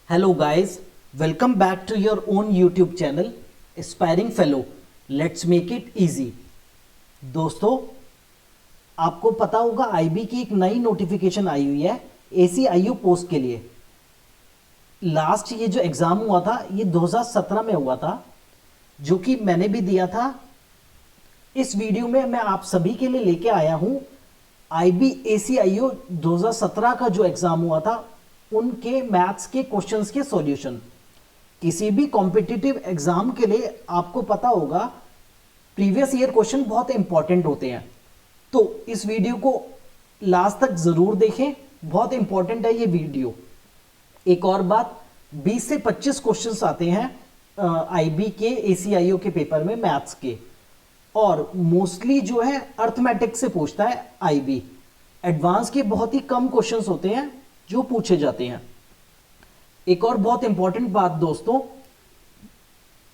Hello guys, welcome back to your own YouTube channel Aspiring Fellow. Let's make it easy. दोस्तों, आपको पता होगा IB की एक नई नोटिफिकेशन आई हुई है एसीआईयू पोस्ट के लिए। लास्ट ये जो एग्ज़ाम हुआ था ये 2017 में हुआ था, जो कि मैंने भी दिया था। इस वीडियो में मैं आप सभी के लिए लेके आया हूँ आईबी एसीआईयू 2017 का जो एग्ज़ाम हुआ था उनके मैथ्स के क्वेश्चंस के सॉल्यूशन। किसी भी कॉम्पिटिटिव एग्जाम के लिए आपको पता होगा प्रीवियस ईयर क्वेश्चन बहुत इंपॉर्टेंट होते हैं, तो इस वीडियो को लास्ट तक जरूर देखें, बहुत इंपॉर्टेंट है ये वीडियो। एक और बात, 20 से 25 क्वेश्चंस आते हैं आईबी के एसीआईओ के पेपर में मैथ्स के, और मोस्टली जो है अर्थमेटिक से पूछता है आईबी। एडवांस के बहुत ही कम क्वेश्चंस होते हैं जो पूछे जाते हैं। एक और बहुत इंपॉर्टेंट बात दोस्तों,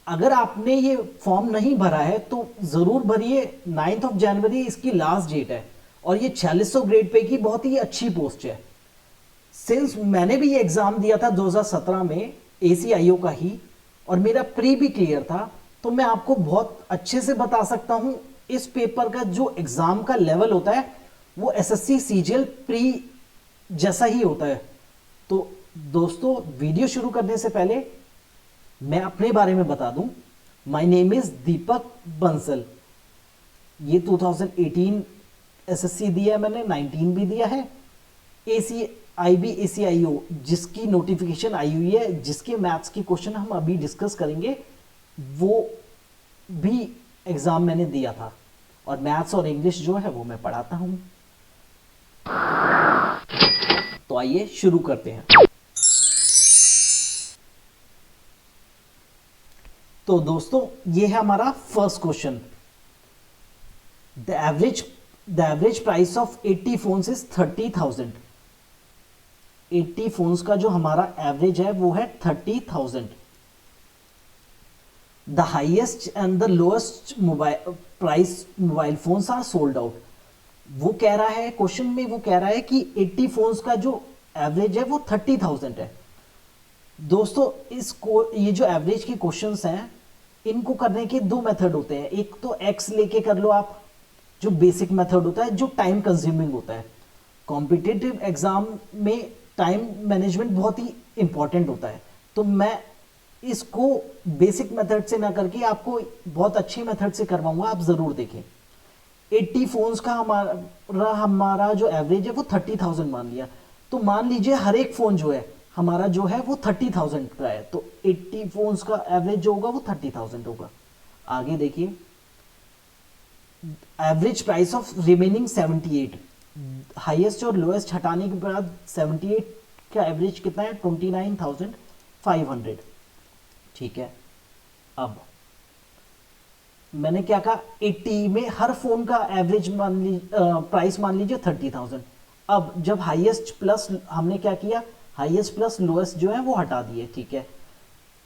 अगर आपने ये फॉर्म नहीं भरा है तो जरूर भरिए। 9 जनवरी इसकी लास्ट डेट है और ये 4600 ग्रेड पे की बहुत ही अच्छी पोस्ट है। सिंस मैंने भी ये एग्जाम दिया था 2017 में एसीआईओ का ही, और मेरा प्री भी क्लियर था, तो मैं आपको बहुत अच्छे से बता सकता हूं इस पेपर का जो एग्जाम का लेवल होता है वो एसएससी सीजीएल प्री जैसा ही होता है। तो दोस्तों, वीडियो शुरू करने से पहले मैं अपने बारे में बता दूं। माय नेम इज दीपक बंसल। ये 2018 एसएससी दिया है मैंने, 19 भी दिया है। आईबी एसीआईओ जिसकी नोटिफिकेशन आई हुई है, जिसके मैथ्स के क्वेश्चन हम अभी डिस्कस करेंगे, वो भी एग्जाम मैंने दिया था, और मैथ्स और इंग्लिश जो है वो मैं पढ़ाता हूं। तो आइए शुरू करते हैं। तो दोस्तों, ये है हमारा first question. The average price of 80 phones is 30,000। 80 phones का जो हमारा एवरेज है वो है 30,000। The highest and the lowest price mobile phones are sold out. वो कह रहा है क्वेश्चन में, वो कह रहा है कि 80 फोन्स का जो एवरेज है वो 30,000 है। दोस्तों, इसको ये जो एवरेज के क्वेश्चंस हैं इनको करने के दो मेथड होते हैं। एक तो एक्स लेके कर लो आप, जो बेसिक मेथड होता है, जो टाइम कंज्यूमिंग होता है। कॉम्पिटिटिव एग्जाम में टाइम मैनेजमेंट बहुत ही इंपॉर्टेंट होता है, तो मैं इसको बेसिक मेथड से ना करके आपको बहुत अच्छे मेथड से करवाऊंगा, आप जरूर देखें। 80 फोन्स का हमारा जो एवरेज है वो 30,000 मान लिया, तो मान लीजिए हर एक फोन जो है हमारा जो है वो 30,000 का है, तो 80 फोन्स का एवरेज जो होगा वो 30,000 होगा। आगे देखिए, average price of remaining 78। Highest और लोएस्ट हटाने के बाद 78 का एवरेज कितना है? 29,500। ठीक है, अब मैंने क्या कहा, 80 में हर फोन का एवरेज प्राइस मान लीजिए 30,000। अब जब हाईएस्ट प्लस हमने क्या किया, हाईएस्ट प्लस लोएस्ट जो है वो हटा दिए। ठीक है,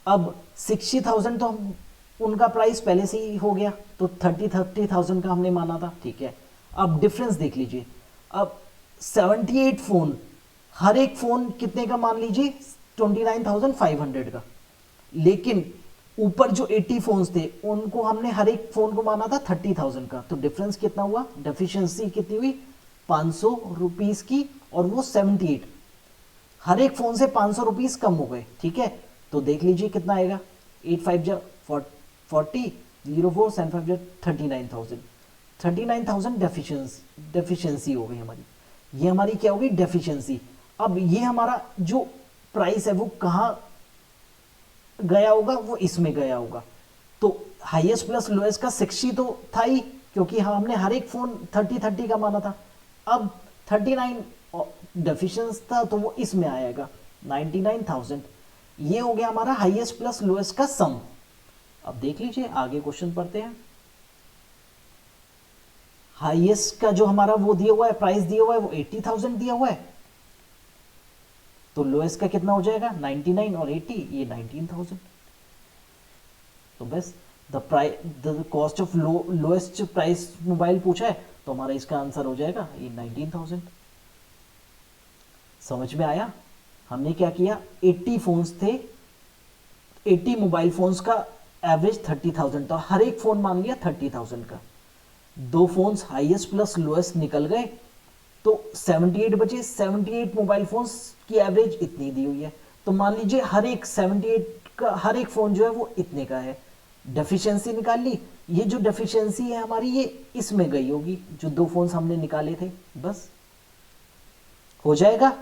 अब 60,000 तो हम उनका प्राइस पहले से ही हो गया, तो 30,000 का हमने माना था। ठीक है, अब डिफरेंस देख लीजिए। अब 78 फोन, हर एक फोन कितने का मान लीजिए? 29,500 का। लेकिन ऊपर जो 80 फोन्स थे उनको हमने हर एक फोन को माना था 30,000 का, तो डिफरेंस कितना हुआ? डेफिशिएंसी कितनी हुई? 500 रुपीस की, और वो 78। हर एक फोन से 500 रुपीस कम हो गए। ठीक है, तो देख लीजिए कितना आएगा। 8 5 जा 40, 04 7 5 जा 39,000। 39,000 डेफिशिएंसी हो गई हमारी। ये हमारी क्या होगी? डेफिशिएंसी। अब ये हमारा जो प्राइस है वो कहाँ गया होगा? वो इसमें गया होगा। तो हाईएस्ट प्लस लोएस्ट का 60 तो था ही, क्योंकि हमने हर एक फोन 30 का माना था। अब 39 डेफिशिएंसी था, तो वो इसमें आएगा 99,000। ये हो गया हमारा हाईएस्ट प्लस लोएस्ट का सम। अब देख लीजिए, आगे क्वेश्चन पढ़ते हैं। हाईएस्ट का जो हमारा वो दिया हुआ है, प्राइस दिया हुआ है, वो 80,000 दिया हुआ है, तो लोएस्ट का कितना हो जाएगा? 99 और 80, ये 19,000। तो बस the cost of lowest price mobile पूछा है, तो हमारा इसका आंसर हो जाएगा ये 19,000। समझ में आया? हमने क्या किया, 80 फोन्स थे, 80 मोबाइल फोन्स का एवरेज 30,000 था, हर एक फोन मान लिया 30,000 का। दो फोन्स हाईएस्ट प्लस लोएस्ट निकल गए तो 78 बचे। 78 मोबाइल फोन्स की एवरेज इतनी दी हुई है, तो मान लीजिए हर एक 78 का हर एक फोन जो है वो इतने का है। डेफिशिएंसी निकाल ली, ये जो डेफिशिएंसी है हमारी ये इसमें गई होगी, जो दो फोन्स हमने निकाले थे, बस हो जाएगा।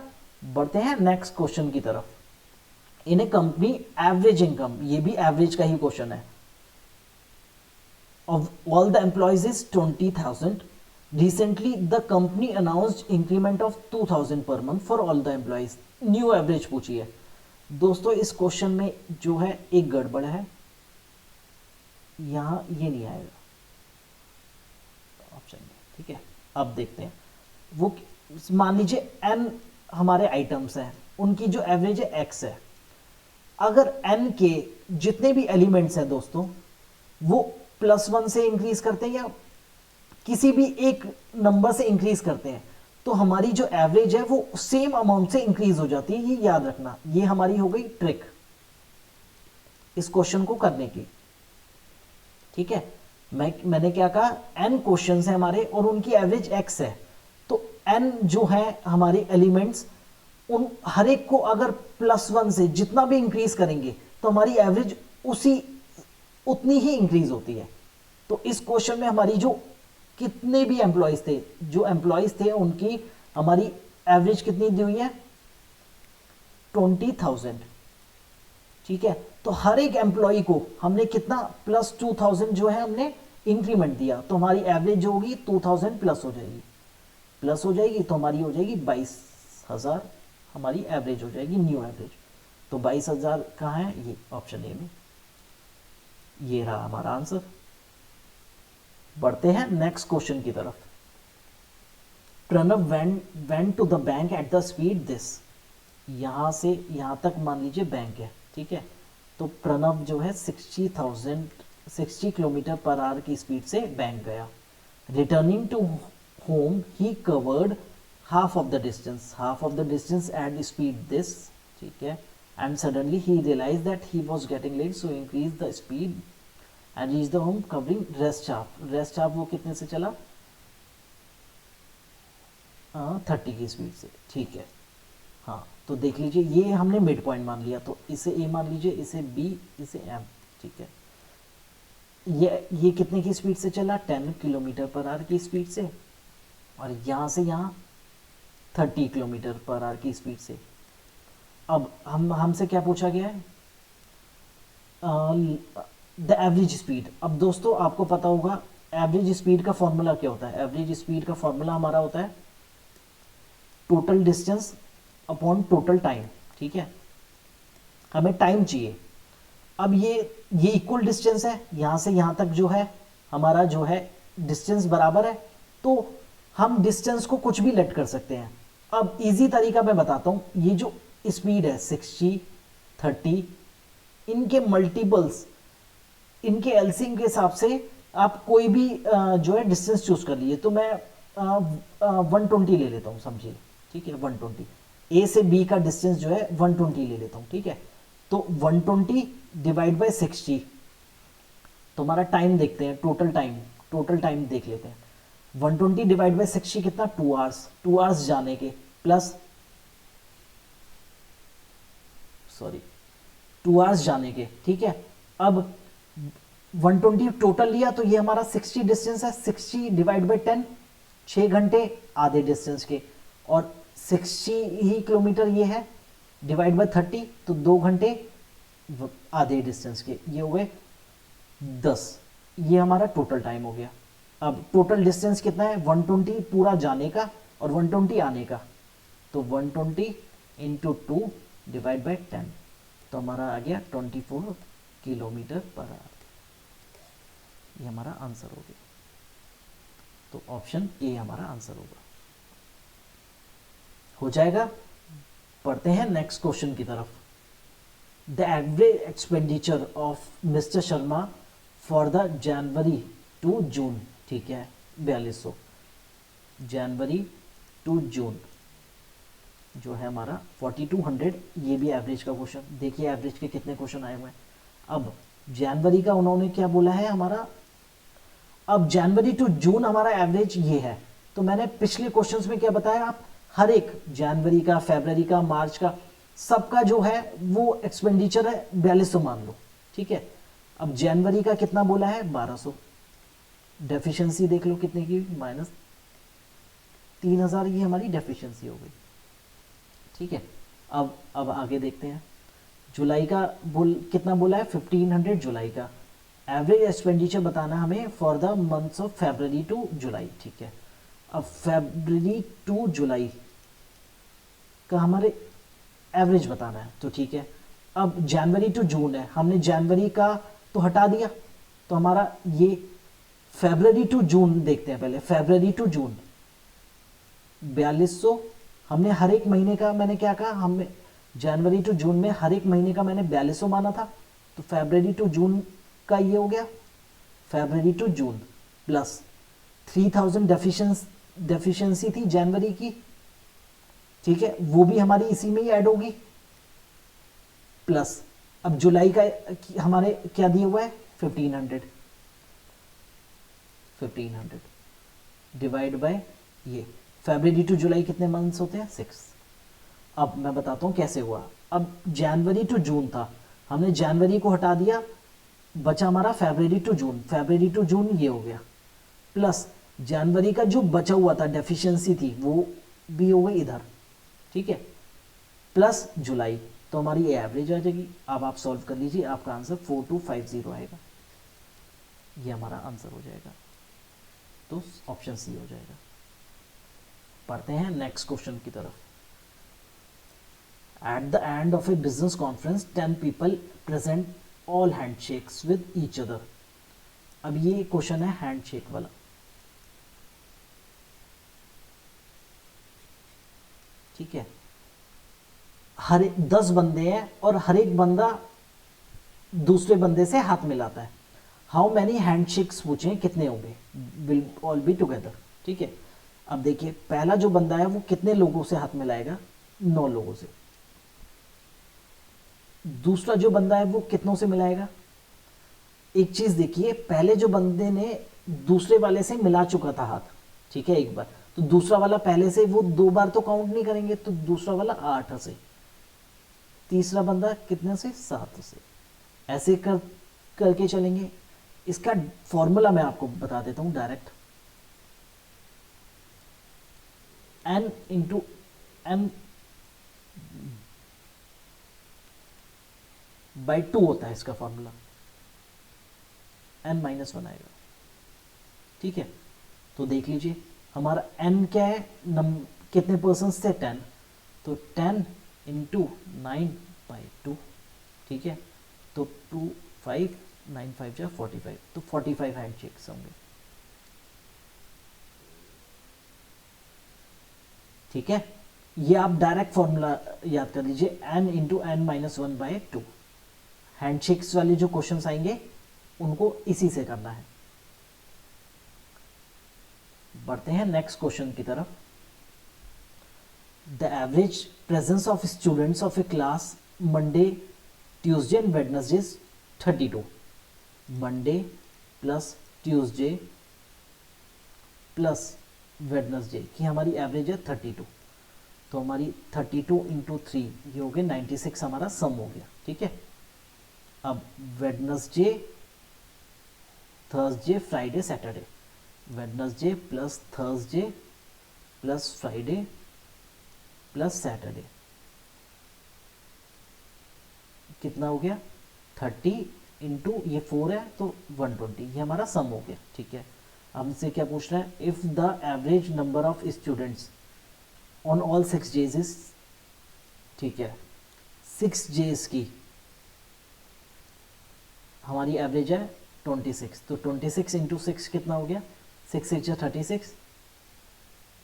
बढ़ते हैं नेक्स्ट क्वेश्चन की तरफ। इन ए कंपनी एवरेज इनकम, ये भी एवरेज का ही क्वेश्चन है, of all the employees is 20,000. Recently, the company announced increment of 2,000 per month for all the employees. New average पूछी है। दोस्तों इस क्वेश्चन में जो है एक गड़बड़ है, यहाँ ये नहीं आएगा ऑप्शन में, ठीक है। अब देखते हैं, वो मान लीजिए n हमारे आइटम्स हैं, उनकी जो एवरेज है x है। अगर n के जितने भी एलिमेंट्स हैं दोस्तों वो +1 से इंक्रीज करते हैं या किसी भी एक नंबर से इंक्रीज करते हैं, तो हमारी जो एवरेज है वो सेम अमाउंट से इंक्रीज हो जाती है। ये याद रखना, ये हमारी हो गई ट्रिक इस क्वेश्चन को करने की, ठीक है। मैंने क्या कहा, n क्वेश्चन है हमारे और उनकी एवरेज x है, तो n जो है हमारे एलिमेंट्स, उन हर एक को अगर +1 से जितना भी इंक्रीज करेंगे तो हमारी एवरेज उतनी ही इंक्रीज होती है। तो इस क्वेश्चन में हमारी जो कितने भी एम्प्लॉयज थे, जो एम्प्लॉयज थे उनकी हमारी एवरेज कितनी दी हुई है, 20,000, ठीक है। तो हर एक एम्प्लॉय को हमने कितना +2,000 जो है हमने इंक्रीमेंट दिया, तो हमारी एवरेज जो होगी 2,000 प्लस हो जाएगी, तो हमारी हो जाएगी 22,000, हमारी एवरेज हो जाएगी, न्यू एवरेज। तो 22,000 कहाँ है, ये ऑप्शन ए में, ये रहा हमारा आंसर। बढ़ते हैं नेक्स्ट क्वेश्चन की तरफ। Pranav went to the bank at the speed this, यहां से यहां तक मान लीजिए बैंक है, ठीक है। तो प्रणव जो है 60 किलोमीटर पर आवर की स्पीड से बैंक गया। Returning to home he covered half of the distance at speed this, ठीक है। And suddenly he realized that he was getting late, so increased the speed and reached the home covering rest half वो कितने से चला, 30 की speed से, ठीक है। हाँ तो देख लीजिए, ये हमने मिड पॉइंट मान लिया, तो इसे A मान लीजिए, इसे B, इसे M, ठीक है। ये कितने की स्पीड से चला, 10 किलोमीटर पर आवर की स्पीड से, और यहाँ से यहाँ 30 किलोमीटर पर आवर की स्पीड से। अब हमसे क्या पूछा गया है, द एवरेज स्पीड। अब दोस्तों आपको पता होगा एवरेज स्पीड का फॉर्मूला क्या होता है। एवरेज स्पीड का फॉर्मूला हमारा होता है total distance upon total time, ठीक है। हमें टाइम चाहिए। अब ये इक्वल डिस्टेंस है, यहाँ से यहाँ तक जो है हमारा जो है डिस्टेंस बराबर है, तो हम डिस्टेंस को कुछ भी लेट कर सकते हैं। अब इजी तरीका मैं बताता हूँ, ये जो स्पीड है 60, 30, इनके मल्टीपल्स, इनके एलसीएम के हिसाब से आप कोई भी जो है डिस्टेंस चूज कर लीजिए। तो मैं 120 ले लेता हूँ, समझिए, ठीक है। 120 ए से बी का डिस्टेंस जो है 120 ले लेता हूँ, ठीक है। तो 120 डिवाइड बाय 60, तो हमारा टाइम देखते हैं, टोटल टाइम देख लेते हैं। 120 डिवाइड बाय 60 कितना, 2 आवर्स, 2 आवर्स जाने के प्लस 2 आवर्स जाने के, ठीक है। अब 120 टोटल लिया, तो ये हमारा 60 डिस्टेंस है, 60 डिवाइड बाय 10, 6 घंटे आधे डिस्टेंस के, और 60 ही किलोमीटर ये है, डिवाइड बाय 30, तो 2 घंटे आधे डिस्टेंस के, ये हो गए 10। ये हमारा टोटल टाइम हो गया। अब टोटल डिस्टेंस कितना है, 120 पूरा जाने का और 120 आने का, तो 120 इंटू 2 डिवाइड बाय 10, तो हमारा आ गया 24 किलोमीटर पर आवर। ये हमारा आंसर हो गया, तो ऑप्शन ए हमारा आंसर होगा, हो जाएगा। पढ़ते हैं नेक्स्ट क्वेश्चन की तरफ। The average expenditure of mister Sharma for the January to June, ठीक है, 4200, जनवरी टू जून जो है हमारा 4200, ये भी एवरेज का क्वेश्चन। देखिए एवरेज के कितने क्वेश्चन आए हुए हैं। अब जनवरी का उन्होंने क्या बोला है हमारा, अब जनवरी टू जून हमारा एवरेज ये है। तो मैंने पिछले क्वेश्चंस में क्या बताया, आप हर एक जनवरी का, फरवरी का, मार्च का, सबका जो है वो एक्सपेंडिचर है 4200 मान लो, ठीक है। अब जनवरी का कितना बोला है 1200, डेफिशिएंसी देख लो कितने की, -3000, ये हमारी डेफिशिएंसी हो गई, ठीक है। अब आगे देखते हैं। जुलाई का कितना बोला है 1500 जुलाई का। एवरेज एक्सपेंडिचर बताना हमें for the months of February to July, ठीक है। अब फरवरी टू जुलाई का हमारे एवरेज बताना है, तो ठीक है। अब जनवरी टू जून है, हमने जनवरी का तो हटा दिया, तो हमारा ये फरवरी टू जून देखते हैं पहले। फरवरी टू जून 4200, हमने हर एक महीने का, मैंने क्या कहा, हमने जनवरी टू जून में हर एक महीने का मैंने 4200 माना था, तो फरवरी टू जून का ये हो गया, फरवरी टू जून प्लस 3000 डेफिशिएंसी थी जनवरी की, ठीक है, वो भी हमारी इसी में ही ऐड होगी, प्लस अब जुलाई का हमारे क्या दिया हुआ है 1500 डिवाइड बाय ये, फरवरी टू जुलाई कितने मंथ्स होते हैं 6। अब मैं बताता हूं कैसे हुआ। अब जनवरी टू जून था, हमने जनवरी को हटा दिया, बचा हमारा फरवरी to June. February to June ये हो गया, प्लस जनवरी का जो बचा हुआ था डेफिशिएंसी थी वो भी हो गई इधर, ठीक है, प्लस जुलाई, तो हमारी ये एवरेज आ जाएगी। अब आप सॉल्व कर लीजिए, आपका आंसर 4250 आएगा, ये हमारा आंसर हो जाएगा, तो ऑप्शन सी हो जाएगा। पढ़ते हैं नेक्स्ट क्वेश्चन की तरफ। At the end of A business conference 10 people present all handshakes with each other. अब ये क्वेश्चन है हैंडशेक वाला, ठीक है। हर 10 बंदे हैं और हर एक बंदा दूसरे बंदे से हाथ मिलाता है। हाउ मैनी हैंडशेक्स पूछे, कितने होंगे, विल ऑल बी टुगेदर, ठीक है। अब देखिए पहला जो बंदा है वो कितने लोगों से हाथ मिलाएगा, 9 लोगों से। दूसरा जो बंदा है वो कितनों से मिलाएगा। एक चीज देखिए, पहले जो बंदे ने दूसरे वाले से मिला चुका था हाथ, ठीक है, एक बार, तो दूसरा वाला पहले से वो 2 बार तो काउंट नहीं करेंगे, तो दूसरा वाला 8 से, तीसरा बंदा कितने से 7 से, ऐसे करके चलेंगे। इसका फॉर्मूला मैं आपको बता देता हूं direct, n into n by 2 होता है इसका फॉर्मूला, n-1 आएगा, ठीक है। तो देख लीजिए हमारा n क्या है, कितने पर्सन थे 10, तो 10 इंटू 9/2, ठीक है, तो 2 5 9 5 जा 45, तो 45 हैंडशेक्स होंगे, ठीक है। ये आप डायरेक्ट फॉर्मूला याद कर लीजिए, n इंटू n-1/2। हैंडशेक्स वाले जो क्वेश्चंस आएंगे उनको इसी से करना है। बढ़ते हैं नेक्स्ट क्वेश्चन की तरफ। The average presence of students of A class Monday Tuesday and Wednesday 32। Monday plus Tuesday plus Wednesday की हमारी एवरेज है 32, तो हमारी 32 इंटू 3 ये हो गया 96, हमारा सम हो गया, ठीक है। अब Wednesday, Thursday, Friday, Saturday, Wednesday plus Thursday plus Friday plus Saturday, कितना हो गया 30 इंटू ये 4 है तो 120, ये हमारा सम हो गया, ठीक है। हमसे क्या पूछ रहा है, if the average number of students on all 6 days is, ठीक है, 6 डेज की हमारी एवरेज है 26, तो 26 इंटू 6 कितना हो गया, 6 6 36,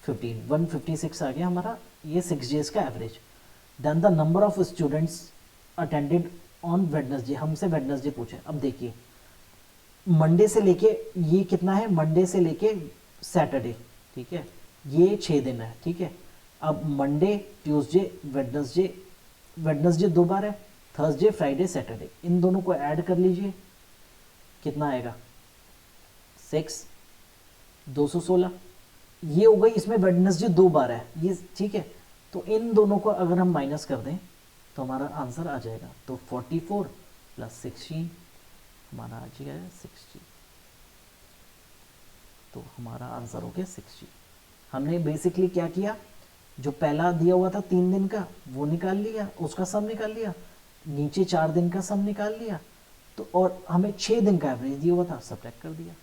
15, 156 आ गया हमारा ये 6 डेज का average. Then the number of students attended on Wednesday, हमसे वेडनेसडे पूछे। अब देखिए मंडे से लेके ये कितना है, मंडे से लेके सैटरडे, ठीक है, ये 6 दिन है, ठीक है। अब मंडे, ट्यूसडे, वेडनेसडे, वेडनेसडे 2 बार है, थर्सडे, फ्राइडे, सैटरडे, इन दोनों को ऐड कर लीजिए, कितना आएगा 6, 216। ये हो गई, इसमें वेडनेसडे 2 बार है ये, ठीक है। तो इन दोनों को अगर हम माइनस कर दें तो हमारा आंसर आ जाएगा, तो 44 + 16 हमारा आ जाएगा 60। तो हमारा आंसर हो गया 60। हमने बेसिकली क्या किया, जो पहला दिया हुआ था 3 दिन का वो निकाल लिया, उसका सम निकाल लिया, नीचे 4 दिन का सम निकाल लिया, तो और हमें 6 दिन का एवरेज दिया हुआ था, सब्ट्रैक्ट कर दिया,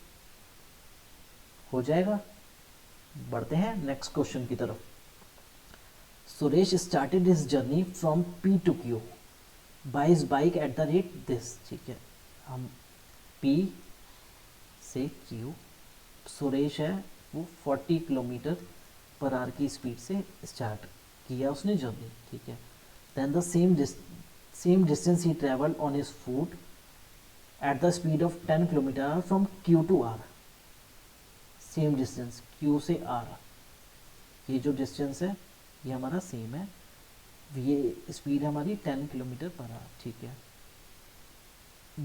हो जाएगा। बढ़ते हैं नेक्स्ट क्वेश्चन की तरफ। Suresh started his journey from P to Q by his bike at the rate this, ठीक है। हम P से Q, सुरेश है वो 40 km/h की स्पीड से स्टार्ट किया उसने जर्नी, ठीक है। Then the same distance he travelled on his foot at the speed of 10 km/h from Q to R। Same distance Q से R, ये जो डिस्टेंस है ये हमारा सेम है, ये स्पीड हमारी 10 km/h, ठीक है।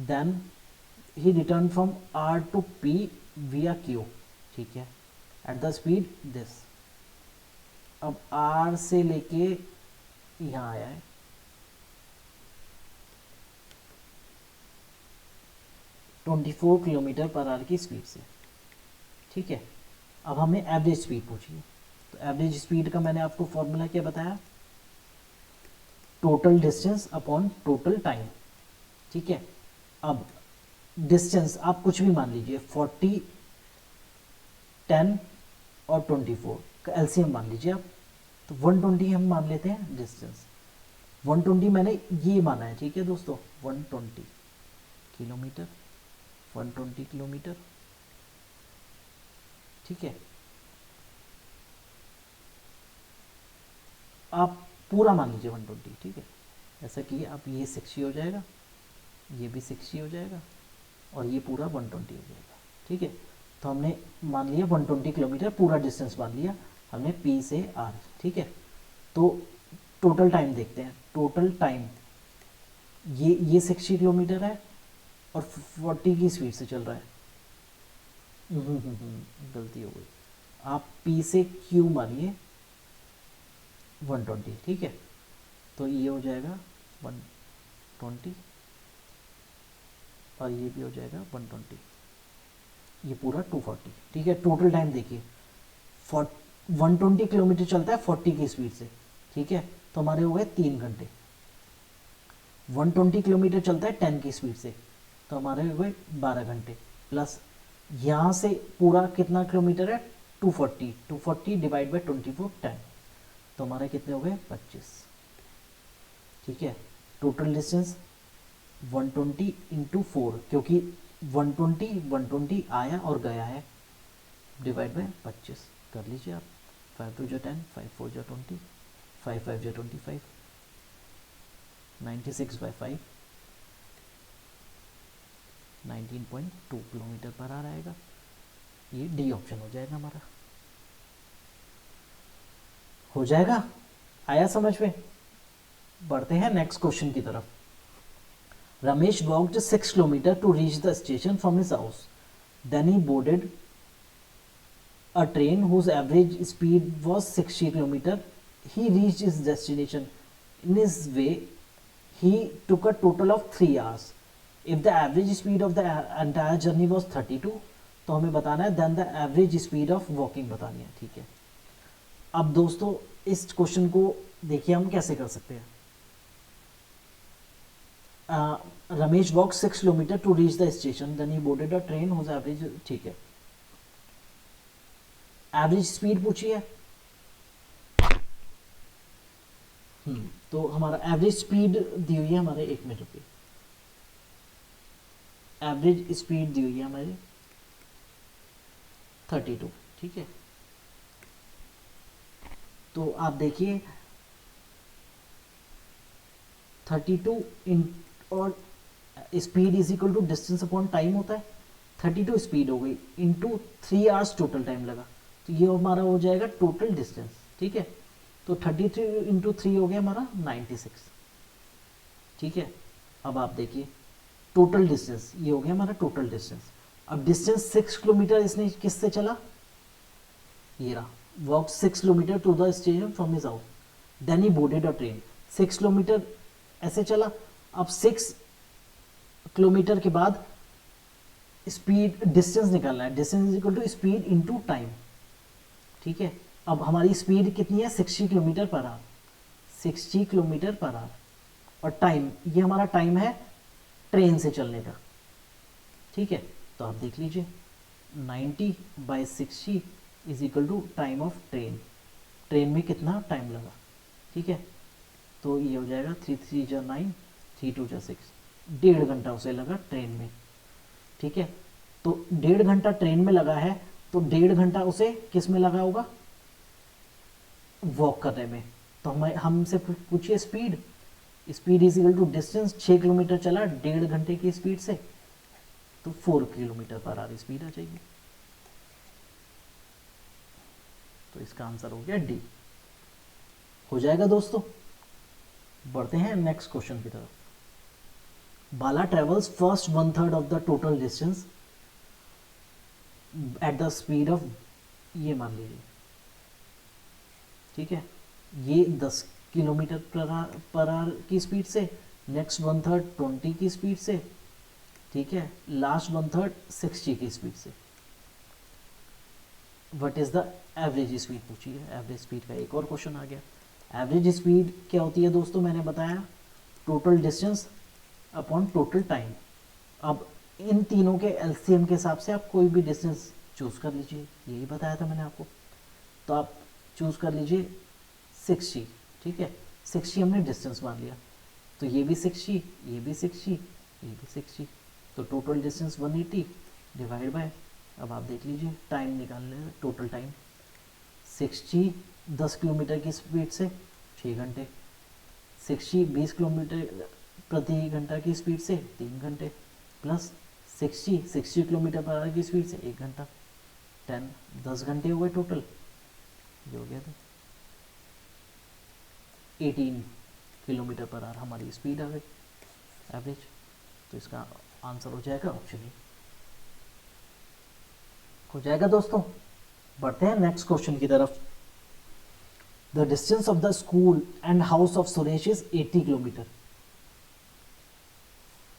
Then he return from R to P via Q, ठीक है, एट द स्पीड दिस। अब R से लेके यहाँ आया है, (24 km/h की स्पीड से, ठीक है। अब हमें एवरेज स्पीड पूछी है, तो एवरेज स्पीड का मैंने आपको फॉर्मूला क्या बताया, total distance upon total time, ठीक है। अब डिस्टेंस आप कुछ भी मान लीजिए, 40, 10 और 24 का एलसीएम मान लीजिए आप, तो 120 हम मान लेते हैं डिस्टेंस। 120 मैंने ये माना है, ठीक है दोस्तों, 120 किलोमीटर, 120 किलोमीटर, ठीक है। आप पूरा मान लीजिए 120, ठीक है। ऐसा कि आप ये 60 हो जाएगा, ये भी 60 हो जाएगा, और ये पूरा 120 हो जाएगा, ठीक है। तो हमने मान लिया 120 किलोमीटर पूरा डिस्टेंस मान लिया हमने P से R, ठीक है। तो टोटल टाइम देखते हैं, टोटल टाइम ये 60 किलोमीटर है और 40 की स्पीड से चल रहा है। गलती हो गई, आप P से Q मानिए 120, ठीक है। तो ये हो जाएगा 120 और ये भी हो जाएगा 120, ये पूरा 240, ठीक है। टोटल टाइम देखिए 120 किलोमीटर चलता है 40 की स्पीड से, ठीक है। तो हमारे हो गए 3 घंटे। 120 किलोमीटर चलता है 10 की स्पीड से, तो हमारे हो गए 12 घंटे, प्लस यहाँ से पूरा कितना किलोमीटर है 240, 240 डिवाइड बाई 24, 10, तो हमारे कितने हो गए 25, ठीक है। टोटल डिस्टेंस 120 × 4, क्योंकि 120 120 आया और गया है, डिवाइड बाई 25 कर लीजिए आप, 5 2 10, 5 4 20, 5 5 25, 96/5, 19.2 km/h आएगा। ये डी ऑप्शन हो जाएगा हमारा, हो जाएगा। आया समझ में। बढ़ते हैं नेक्स्ट क्वेश्चन की तरफ। Ramesh walked 6 kilometre to reach the station from his house, then he boarded a train whose average speed was 60 km. He reached his destination. In his way, he took a total of 3 hours. If the average speed of the entire journey was 32, तो हमें बताना है then the average speed of walking बतानी है, ठीक है। अब दोस्तों इस क्वेश्चन को देखिए हम कैसे कर सकते हैं। Ramesh walk 6 kilometre to reach the station, then he boarded a train whose average, ठीक है। एवरेज स्पीड पूछी है, तो हमारा एवरेज स्पीड दी हुई है हमारे 1 मिनट पे, एवरेज स्पीड दी हुई है हमारे 32, ठीक है। तो आप देखिए 32 और speed is equal to distance upon time होता है। 32 स्पीड हो गई इंटू 3 आवर्स टोटल टाइम लगा, तो ये हमारा हो जाएगा टोटल डिस्टेंस, ठीक है। तो 33 इंटू 3 हो गया हमारा 96। ठीक है, अब आप देखिए टोटल डिस्टेंस, ये हो गया हमारा टोटल डिस्टेंस। अब डिस्टेंस 6 किलोमीटर इसने किससे चला, ये रहा, walk 6 kilometre to the station from his house, then he boarded a train. 6 kilometre ऐसे चला। अब 6 किलोमीटर के बाद स्पीड डिस्टेंस निकालना है, distance is equal to speed into time. ठीक है, अब हमारी स्पीड कितनी है 60 kilometre per hour, 60 kilometre per hour, और टाइम, ये हमारा टाइम है ट्रेन से चलने का। ठीक है, तो आप देख लीजिए 90/60 is equal to time of train, train में कितना टाइम लगा। ठीक है, तो ये हो जाएगा 3 3 जा 9, 3 2 जा 6, 1.5 घंटा उसे लगा ट्रेन में। ठीक है, तो 1.5 घंटा ट्रेन में लगा है, तो 1.5 घंटा उसे किस में लगा होगा, वॉक करने में। तो हमें हमसे पूछिए speed, speed is equal to distance, 6 kilometre चला 1.5 घंटे की स्पीड से, तो 4 किलोमीटर पर आवर स्पीड आ जाएगी। तो इसका आंसर हो गया डी। हो जाएगा दोस्तों। बढ़ते हैं नेक्स्ट क्वेश्चन की तरफ। Bala travels first 1/3 of the total distance at the speed of, ये मान लीजिए, ठीक है, ये 10 किलोमीटर पर आवर की स्पीड से, नेक्स्ट 1/3 20 की स्पीड से, ठीक है, लास्ट 1/3 60 की स्पीड से। What is the average speed पूछी है, एवरेज स्पीड का एक और क्वेश्चन आ गया। एवरेज स्पीड क्या होती है दोस्तों, मैंने बताया total distance upon total time. अब इन तीनों के एलसीएम के हिसाब से आप कोई भी डिस्टेंस चूज कर लीजिए, यही बताया था मैंने आपको। तो आप चूज कर लीजिए 60। ठीक है, 60 हमने डिस्टेंस मान लिया, तो ये भी 60, ये भी 60, ये भी 60, तो टोटल डिस्टेंस 180 डिवाइड बाय, अब आप देख लीजिए टाइम निकाल लें, टोटल टाइम 60 10 किलोमीटर की स्पीड से 6 घंटे, 60 20 किलोमीटर प्रति घंटा की स्पीड से 3 घंटे, प्लस 60 किलोमीटर पर आवर की स्पीड से 1 घंटा, 10 घंटे हुए टोटल, ये हो गया था 18 किलोमीटर पर आवर हमारी स्पीड आ गई एवरेज। तो इसका आंसर हो जाएगा ऑप्शन ए। हो जाएगा दोस्तों। बढ़ते हैं नेक्स्ट क्वेश्चन की तरफ। The distance of the school and house of Suresh is 80 kilometre.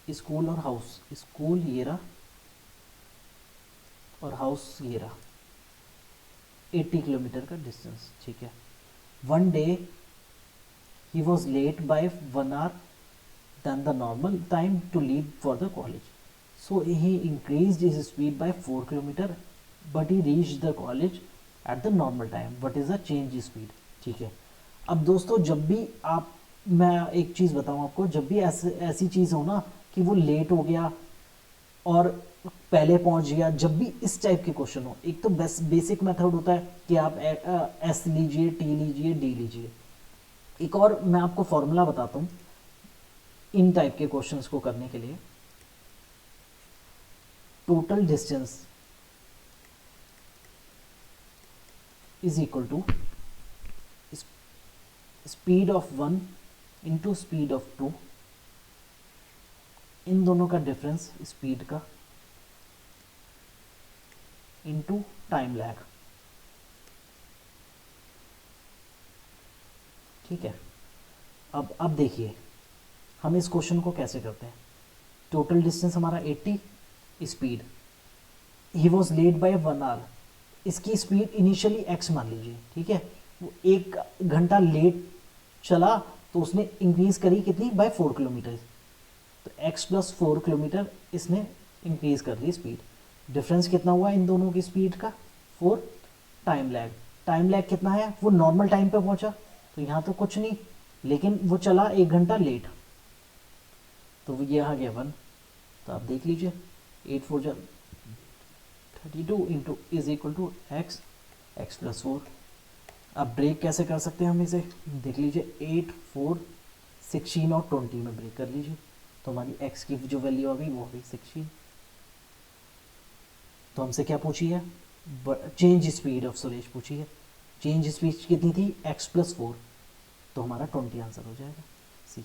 School और हाउस, स्कूल ये रहा और हाउस ये रहा, 80 किलोमीटर का डिस्टेंस। ठीक है, one day he was late by 1 hour than the normal time to leave for the college, so he increased his speed by 4 kilometer but he reached the college at the normal time. What is the change speed? ठीक है, अब दोस्तों जब भी आप, मैं एक चीज़ बताऊँ आपको, जब भी ऐसी चीज़ हो ना कि वो लेट हो गया और पहले पहुंच गया, जब भी इस टाइप के क्वेश्चन हो, एक तो बेसिक मेथड होता है कि आप एस लीजिए, टी लीजिए, डी लीजिए। एक और मैं आपको फॉर्मूला बताता हूं इन टाइप के क्वेश्चंस को करने के लिए। Total distance is equal to speed of 1 into speed of 2, इन दोनों का डिफरेंस स्पीड का, इंटू टाइम लैग। ठीक है, अब देखिए हम इस क्वेश्चन को कैसे करते हैं। टोटल डिस्टेंस हमारा 80, speed he was late by 1 hour, इसकी स्पीड इनिशियली x मान लीजिए। ठीक है, वो 1 घंटा लेट चला तो उसने इंक्रीज करी कितनी, बाय 4 किलोमीटर, तो x + 4 किलोमीटर इसने इंक्रीज कर ली स्पीड। डिफरेंस कितना हुआ इन दोनों की स्पीड का, 4। टाइम लैग कितना है, वो नॉर्मल टाइम पे पहुंचा, तो यहाँ तो कुछ नहीं, लेकिन वो चला 1 घंटा लेट, तो ये आ गया 1। तो आप देख लीजिए 8 4 जा 32 into is equal to x + 4। अब ब्रेक कैसे कर सकते हैं हम इसे, देख लीजिए 8 4 16 और 20 में ब्रेक कर लीजिए, तो हमारी x की जो वैल्यू आ गई वो आ गई 16। तो हमसे क्या पूछी है, चेंज स्पीड ऑफ सुरेश पूछी है। चेंज स्पीड कितनी थी, x+4, तो हमारा 20 आंसर हो जाएगा सी।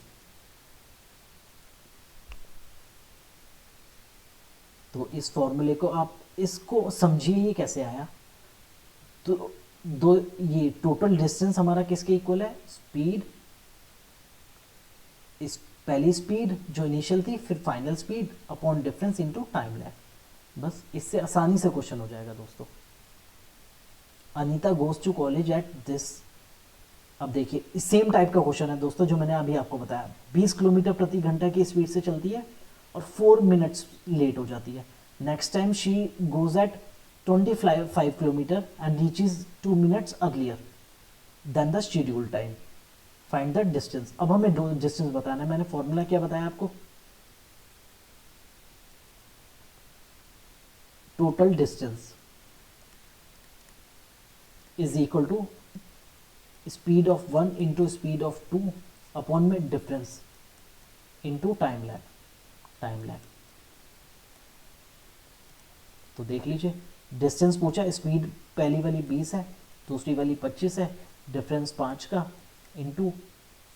तो इस फॉर्मूले को आप इसको समझिए ये कैसे आया। तो दो, ये टोटल डिस्टेंस हमारा किसके इक्वल है, स्पीड, इस पहली स्पीड जो इनिशियल थी फिर final speed upon difference into time lag. बस इससे आसानी से क्वेश्चन हो जाएगा दोस्तों। Anita goes to college at this. अब देखिए सेम टाइप का क्वेश्चन है दोस्तों जो मैंने अभी आपको बताया, 20 किलोमीटर प्रति घंटा की स्पीड से चलती है और 4 मिनट्स लेट हो जाती है। Next time she goes at 25 kilometre and reaches 2 minutes earlier than the schedule time, find the distance. अब हमें डिस्टेंस बताना है। मैंने फॉर्मूला क्या बताया आपको, total distance is equal to speed of 1 into speed of 2 upon में डिफरेंस इंटू टाइम लैग। तो देख लीजिए डिस्टेंस पूछा, स्पीड पहली वाली 20 है, दूसरी वाली 25 है, डिफरेंस 5 का इंटू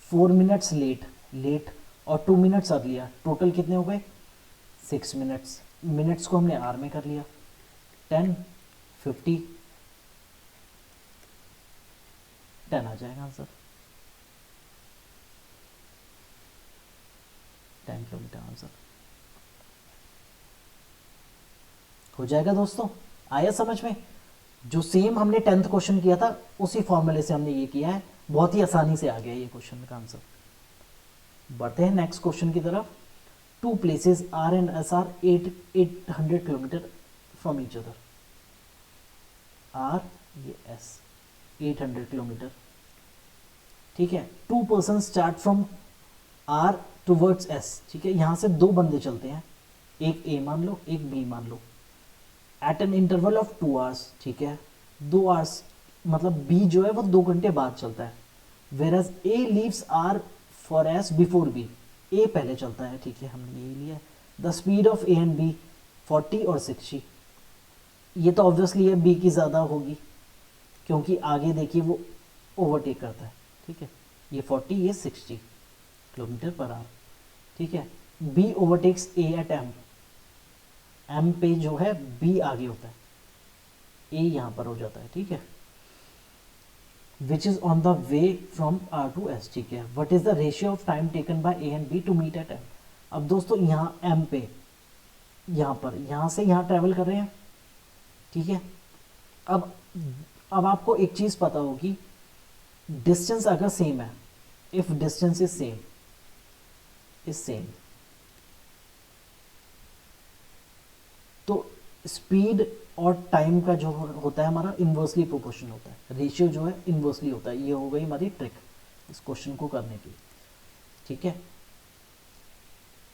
4 मिनट्स लेट और 2 मिनट्स अर्लियर, टोटल कितने हो गए 6 मिनट्स। मिनट्स को हमने आर में कर लिया, 10 50 10 आ जाएगा आंसर, 10 किलोमीटर आंसर हो जाएगा दोस्तों। आया समझ में, जो सेम हमने 10th क्वेश्चन किया था उसी फॉर्मूले से हमने ये किया है, बहुत ही आसानी से आ गया ये क्वेश्चन का आंसर। बढ़ते हैं नेक्स्ट क्वेश्चन की तरफ। Two places R and S R 800 kilometre from each other. R ये एस 800 किलोमीटर, ठीक है। Two person start from R towards S, ठीक है। यहां से दो बंदे चलते हैं, एक ए मान लो एक बी मान लो, at an interval of 2 hours, ठीक है। 2 आवर्स मतलब बी जो है वो 2 घंटे बाद चलता है। Whereas A leaves R for S before B, A पहले चलता है, ठीक है, हमने यही लिया। The speed of A and B 40 और 60, ये तो ऑब्वियसली है बी की ज़्यादा होगी क्योंकि आगे देखिए वो ओवरटेक करता है, ठीक है। ये 40 ये 60 किलोमीटर पर आवर, ठीक है। बी ओवरटेक्स ए एट एम, एम पे जो है बी आगे होता है, ए यहाँ पर हो जाता है, ठीक है। Which is on the way from R to S, ठीक है। What is the ratio of time taken by A and B to meet at M. अब दोस्तों यहाँ एम पे, यहाँ पर यहाँ से यहाँ ट्रेवल कर रहे हैं, ठीक है। अब आपको एक चीज पता होगी, डिस्टेंस अगर सेम है, इफ डिस्टेंस इज सेम तो स्पीड और टाइम का जो होता है हमारा इन्वर्सली प्रोपोर्शनल होता है, रेशियो जो है इन्वर्सली होता है। ये हो गई हमारी ट्रिक इस क्वेश्चन को करने की, ठीक है।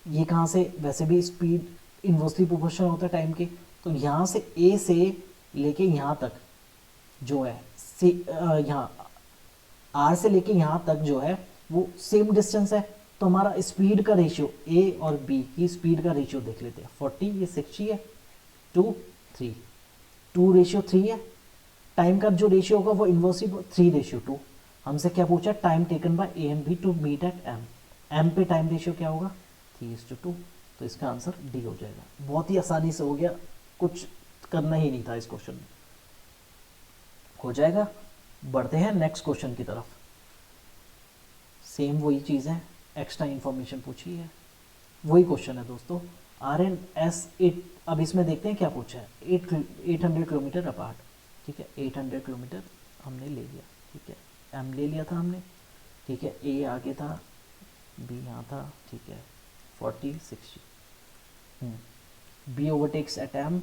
ये कहाँ से, वैसे भी स्पीड इन्वर्सली प्रोपोर्शनल होता है टाइम के, तो यहाँ से ए से लेके यहाँ तक जो है यहाँ आर से लेके यहाँ तक जो है वो सेम डिस्टेंस है। तो हमारा स्पीड का रेशियो, ए और बी की स्पीड का रेशियो देख लेते हैं। 40 ये 60 है, 2 3, 2 रेशियो 3 है। टाइम का जो रेशियो होगा वो इन्वर्सली 3 रेशियो 2। हमसे क्या पूछा, time taken by A and B to meet at M, M पे टाइम रेशियो क्या होगा 3:2, तो इसका आंसर डी हो जाएगा। बहुत ही आसानी से हो गया, कुछ करना ही नहीं था इस क्वेश्चन में, हो जाएगा। बढ़ते हैं नेक्स्ट क्वेश्चन की तरफ। सेम वही चीज़ है, एक्स्ट्रा इन्फॉर्मेशन पूछी है, वही क्वेश्चन है दोस्तों। आर एन एस 8, अब इसमें देखते हैं क्या पूछा है। 800 किलोमीटर अपार्ट, ठीक है। 800 किलोमीटर हमने ले लिया, ठीक है। एम ले लिया था हमने, ठीक है। ए आगे था, बी यहाँ था, ठीक है। 40 60, B overtakes at M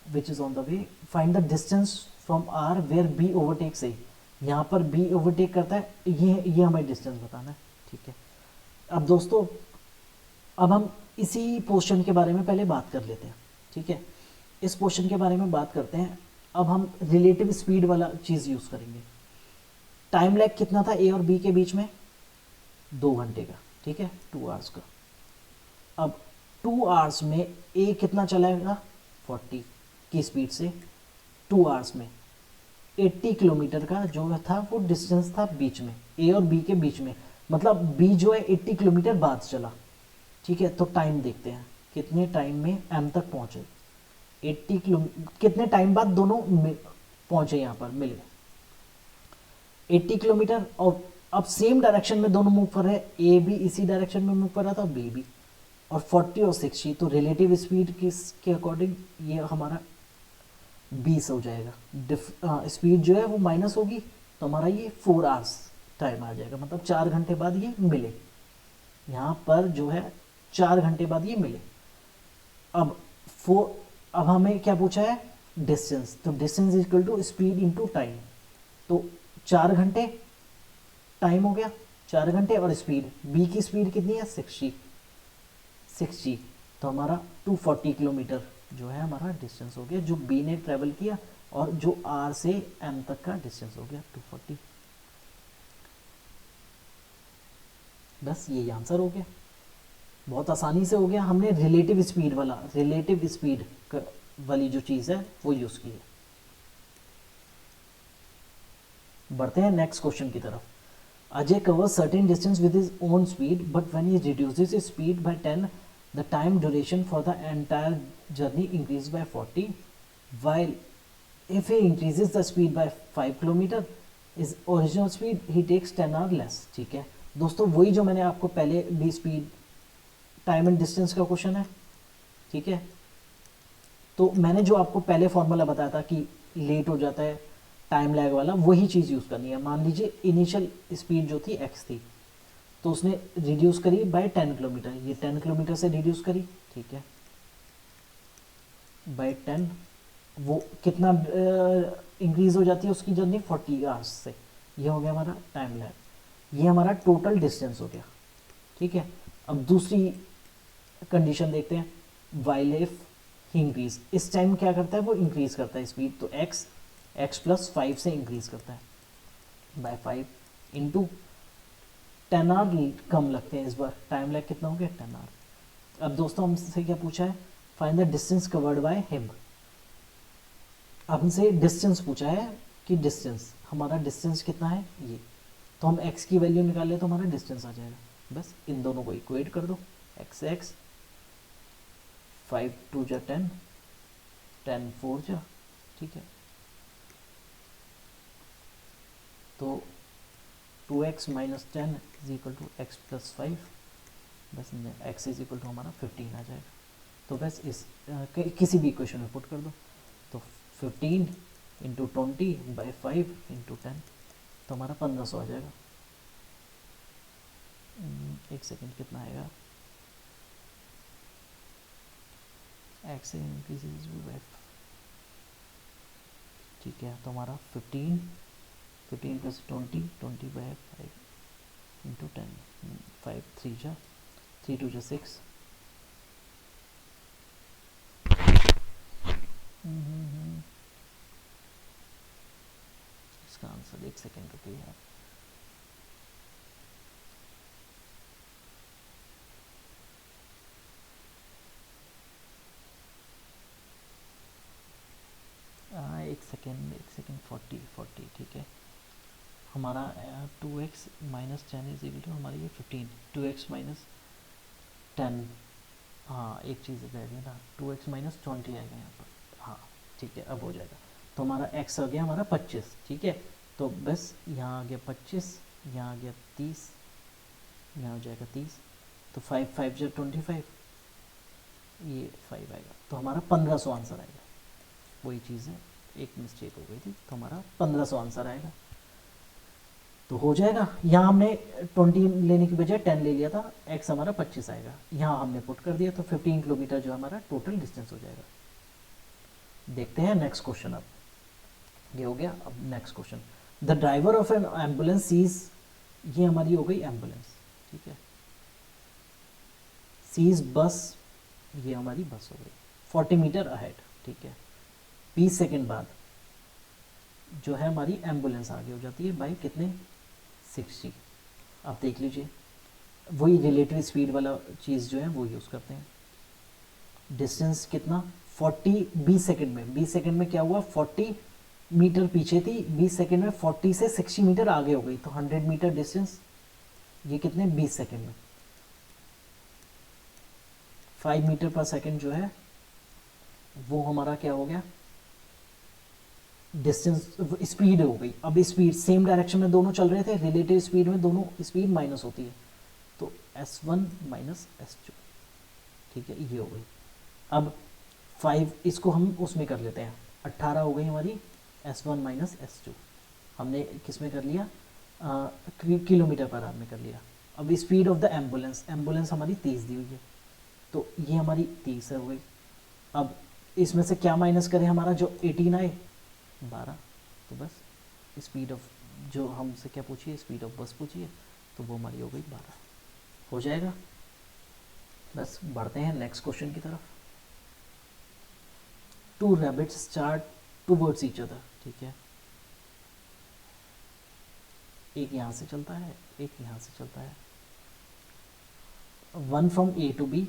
which is on the way, find the distance from R where B overtakes A. यहाँ पर बी ओवरटेक करता है, ये हमें डिस्टेंस बताना है, ठीक है। अब दोस्तों अब हम इसी पोर्शन के बारे में पहले बात कर लेते हैं, ठीक है। इस पोर्शन के बारे में बात करते हैं। अब हम रिलेटिव स्पीड वाला चीज़ यूज़ करेंगे। टाइम लैग कितना था ए और बी के बीच में, 2 घंटे का, ठीक है, 2 आवर्स का। अब 2 आवर्स में ए कितना चलाएगा, 40 की स्पीड से 2 आवर्स में, 80 किलोमीटर का जो था वो डिस्टेंस था बीच में, ए और बी के बीच में, मतलब बी जो है 80 किलोमीटर बाद चला। ठीक है, तो टाइम देखते हैं कितने टाइम में एम तक पहुंचे। 80 किलो कितने टाइम बाद दोनों पहुंचे यहाँ पर मिले 80 किलोमीटर। और अब सेम डायरेक्शन में दोनों मूव कर रहे हैं, ए भी इसी डायरेक्शन में मूव कर रहा था, बी भी। और 40 और 60 तो रिलेटिव स्पीड किसके अकॉर्डिंग ये हमारा 20 हो जाएगा। स्पीड जो है वो माइनस होगी, तो हमारा ये 4 आवर्स टाइम आ जाएगा, मतलब 4 घंटे बाद ये मिले। यहाँ पर जो है 4 घंटे बाद ये मिले। अब हमें क्या पूछा है, डिस्टेंस। तो distance is equal to speed into time. तो 4 घंटे टाइम हो गया, 4 घंटे, और स्पीड बी की स्पीड कितनी है 60। तो हमारा 240 किलोमीटर जो है हमारा डिस्टेंस हो गया, जो बी ने ट्रेवल किया, और जो आर से एम तक का डिस्टेंस हो गया 240। बस यही आंसर हो गया, बहुत आसानी से हो गया। हमने रिलेटिव स्पीड वाली जो चीज़ है वो यूज़ की है। बढ़ते हैं नेक्स्ट क्वेश्चन की तरफ। Ajay covers certain distance with his own speed, but when he reduces his speed by 10 the time duration for the entire journey increase by 40, while if he increases the speed by 5 kilometre is original speed he takes 10 hour less. ठीक है दोस्तों, वही जो मैंने आपको पहले भी speed time and distance का क्वेश्चन है। ठीक है, तो मैंने जो आपको पहले फॉर्मूला बताया था कि लेट हो जाता है टाइम लैग वाला, वही चीज़ यूज़ करनी है। मान लीजिए इनिशियल स्पीड जो थी x थी, तो उसने रिड्यूस करी बाय 10 किलोमीटर, ये 10 किलोमीटर से रिड्यूस करी। ठीक है, बाय 10 वो कितना इंक्रीज हो जाती है उसकी जर्नी 40 आवर्स से। ये हो गया हमारा टाइम लैग, ये हमारा टोटल डिस्टेंस हो गया। ठीक है, अब दूसरी कंडीशन देखते हैं, वाइल इफ ही इंक्रीज, इस टाइम क्या करता है वो इंक्रीज करता है स्पीड, तो x प्लस 5 से इंक्रीज करता है बाय 5 इंटू 10 आवर कम लगते हैं इस बार, टाइम लैग कितना हो गया 10 आवर। अब दोस्तों हमसे क्या पूछा है, find the distance covered by him. हमसे डिस्टेंस पूछा है कि डिस्टेंस, हमारा डिस्टेंस कितना है ये, तो हम x की वैल्यू निकाल ले तो हमारा डिस्टेंस आ जाएगा। बस इन दोनों को इक्वेट कर दो, x 5 2 जा 10, 10 4 जा। ठीक है, तो 2x minus 10 is equal to x plus 5, बस x इज इक्वल टू हमारा 15 आ जाएगा। तो बस इस किसी भी इक्वेशन में पुट कर दो, तो 15 इंटू 20 बाई 5 इंटू 10, तो हमारा 1500 आ जाएगा। एक सेकेंड, कितना आएगा, x इंक्रीजेज बाई, ठीक है, तो हमारा 15 प्लस 20 बाई 5 इंटू 10, 5 3 जा 3 2 जा 6। इसका आंसर, एक सेकेंड रुकिए आप, एक सेकेंड 40 ठीक है, हमारा 2x minus 10 is equal to हमारी ये 15, 2x माइनस 10, हाँ एक चीज़ रह गई ना, 2x माइनस 20 आएगा यहाँ पर, हाँ ठीक है अब हो जाएगा। तो हमारा x आ गया हमारा 25। ठीक है, तो बस यहाँ आ गया 25, यहाँ आ गया 30, यहाँ हो जाएगा 30, तो 5 5 जो 25, ये 5 आएगा, तो हमारा 1500 आंसर आएगा। वही चीज़ है, एक मिस्टेक हो गई थी, तो हमारा 1500 आंसर आएगा। तो हो जाएगा, यहाँ हमने 20 लेने की बजाय 10 ले लिया था, x हमारा 25 आएगा, यहाँ हमने पुट कर दिया, तो 15 किलोमीटर जो हमारा टोटल डिस्टेंस हो जाएगा। देखते हैं नेक्स्ट क्वेश्चन। अब ये हो गया, अब next question, the driver of an ambulance sees, ये हमारी हो गई एम्बुलेंस। ठीक है, सीज बस, ये हमारी बस हो गई 40 मीटर अहेड। ठीक है, 20 सेकेंड बाद जो है हमारी एम्बुलेंस आगे हो जाती है बाई कितने 60। आप देख लीजिए, वही रिलेटिव स्पीड वाला चीज़ जो है वो यूज़ करते हैं। डिस्टेंस कितना 40, 20 सेकेंड में, 20 सेकेंड में क्या हुआ 40 मीटर पीछे थी, 20 सेकंड में 40 से 60 मीटर आगे हो गई, तो 100 मीटर डिस्टेंस ये कितने 20 सेकंड में। 5 मीटर पर सेकंड जो है वो हमारा क्या हो गया, डिस्टेंस, स्पीड हो गई। अब स्पीड सेम डायरेक्शन में दोनों चल रहे थे, रिलेटिव स्पीड में दोनों स्पीड माइनस होती है, तो S1 माइनस S2, ठीक है, ये हो गई। अब 5 इसको हम उसमें कर लेते हैं, 18 हो गई हमारी S1 माइनस S2, हमने किस में कर लिया, किलोमीटर पर आवर में कर लिया। अब speed of the ambulance, ambulance हमारी 30 दी हुई है, तो ये हमारी 30 हो गई। अब इसमें से क्या माइनस करें, हमारा जो 18 आए 12, तो बस स्पीड ऑफ, जो हमसे क्या पूछिए, स्पीड ऑफ बस पूछिए, तो वो हमारी हो गई 12, हो जाएगा। बस बढ़ते हैं नेक्स्ट क्वेश्चन की तरफ। 2 rabbits start towards each other, ठीक है, एक यहाँ से चलता है, एक यहाँ से चलता है, one from A to B,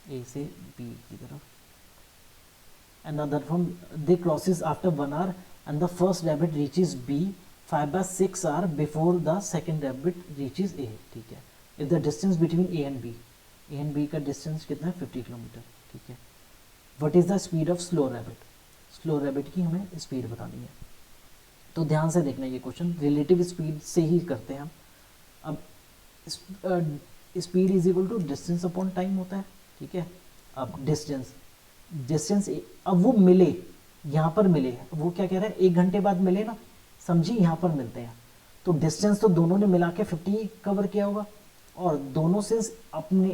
A से बी की तरफ, another from they crosses after 1 hour and the first rabbit reaches B 5/6 hour before the second rabbit reaches A, ठीक है। if the distance between A and B का distance कितना है 50 kilometre, ठीक है। what is the speed of slow rabbit की हमें speed बतानी है, तो ध्यान से देखना ये क्वेश्चन, रिलेटिव स्पीड से ही करते हैं हम। अब speed is equal to distance upon time होता है, ठीक है। अब डिस्टेंस अब वो मिले, यहाँ पर मिले, वो क्या कह रहा है 1 घंटे बाद मिले ना, समझिए यहाँ पर मिलते हैं, तो डिस्टेंस तो दोनों ने मिला के 50 कवर किया होगा, और दोनों से अपने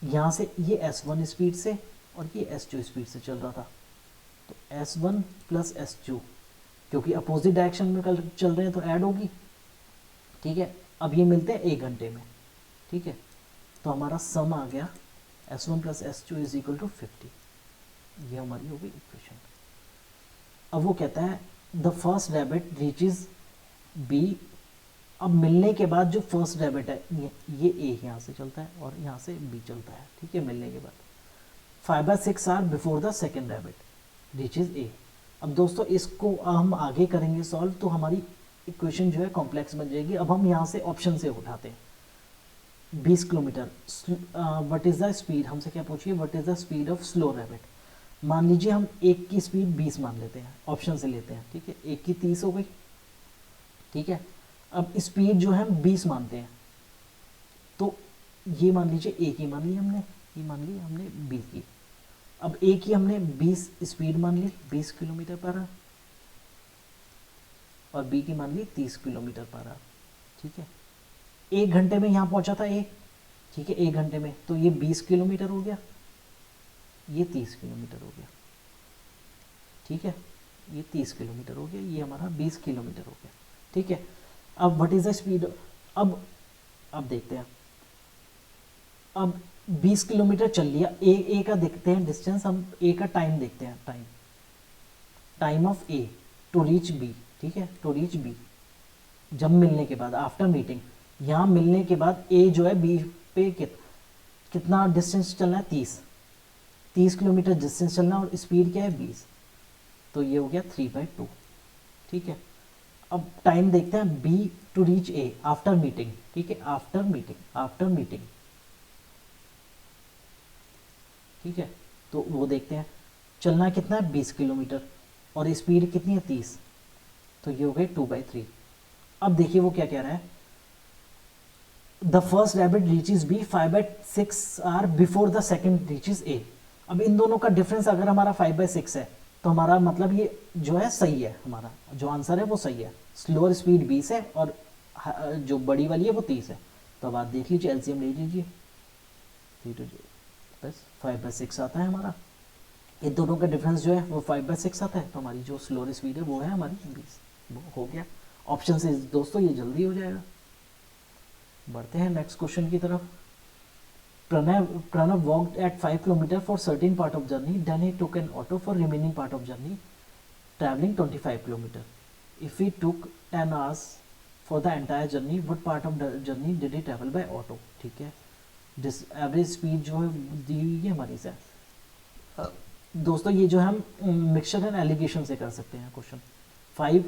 यहाँ से ये S1 स्पीड से और ये S2 स्पीड से चल रहा था, तो S1 प्लस S2 क्योंकि अपोजिट डायरेक्शन में चल रहे हैं तो ऐड होगी, ठीक है। अब ये मिलते हैं 1 घंटे में, ठीक है, तो हमारा सम आ गया S1 plus S2 is equal to 50, ये हमारी हो गई इक्वेशन। अब वो कहता है the first rabbit reaches B, अब मिलने के बाद जो फर्स्ट रैबिट है ये ए यहाँ से चलता है और यहाँ से बी चलता है, ठीक है, मिलने के बाद 5/6 hour before the second rabbit reaches A. अब दोस्तों इसको हम आगे करेंगे सॉल्व, तो हमारी इक्वेशन जो है कॉम्प्लेक्स बन जाएगी। अब हम यहाँ से ऑप्शन से उठाते हैं, 20 kilometre, what is the speed, हमसे क्या पूछिए, what is the speed of slow rabbit. मान लीजिए हम एक की स्पीड 20 मान लेते हैं, ऑप्शन से लेते हैं, ठीक है, एक की 30 हो गई, ठीक है। अब स्पीड जो है हम 20 मानते हैं, तो ये मान लीजिए ए की मान ली हमने, ये मान ली हमने बी की। अब ए की हमने 20 स्पीड मान ली 20 किलोमीटर पर आवर, और बी की मान ली 30 किलोमीटर पर आवर, ठीक है। 1 घंटे में यहाँ पहुंचा था ए, ठीक है, 1 घंटे में, तो ये 20 किलोमीटर हो गया, ये 30 किलोमीटर हो गया, ठीक है, ये 30 किलोमीटर हो गया, ये हमारा 20 किलोमीटर हो गया, ठीक है। अब व्हाट इज द स्पीड, अब देखते हैं, अब 20 किलोमीटर चल लिया, ए का देखते हैं डिस्टेंस, हम ए का टाइम देखते हैं, time of A to reach B, ठीक है, टू रीच बी, जब मिलने के बाद आफ्टर मीटिंग, यहाँ मिलने के बाद ए जो है बी पे कितना डिस्टेंस चलना है, 30 किलोमीटर डिस्टेंस चलना, और स्पीड क्या है 20, तो ये हो गया 3/2, ठीक है। अब टाइम देखते हैं B to reach A after meeting, ठीक है, आफ्टर मीटिंग, ठीक है, तो वो देखते हैं चलना कितना है 20 किलोमीटर और स्पीड कितनी है 30, तो ये हो गए 2/3। अब देखिए वो क्या कह रहा है, the first rabbit reaches B 5/6 hour before the second reaches A. अब इन दोनों का डिफरेंस अगर हमारा 5/6 है, तो हमारा मतलब ये जो है सही है, हमारा जो आंसर है वो सही है, स्लोअर स्पीड 20 है और जो बड़ी वाली है वो 30 है। तो अब आप देख लीजिए, एलसीएम ले लीजिए, बस 5/6 आता है हमारा, इन दोनों का डिफरेंस जो है वो 5/6 आता है, तो हमारी जो स्लोअर स्पीड है वो है हमारी 20, वो हो गया। ऑप्शन से दोस्तों ये जल्दी हो जाएगा। बढ़ते हैं नेक्स्ट क्वेश्चन की तरफ। Pranav walked at 5 kilometers for certain part of journey. Then he took an auto for remaining part of journey, traveling 25 kilometers. If he took 10 hours for the entire journey, what part of the journey did he travel by auto? ठीक है, average speed जो है दी हुई है हमारी से। दोस्तों ये जो है हम मिक्सचर एंड एलिगेशन से कर सकते हैं क्वेश्चन, 5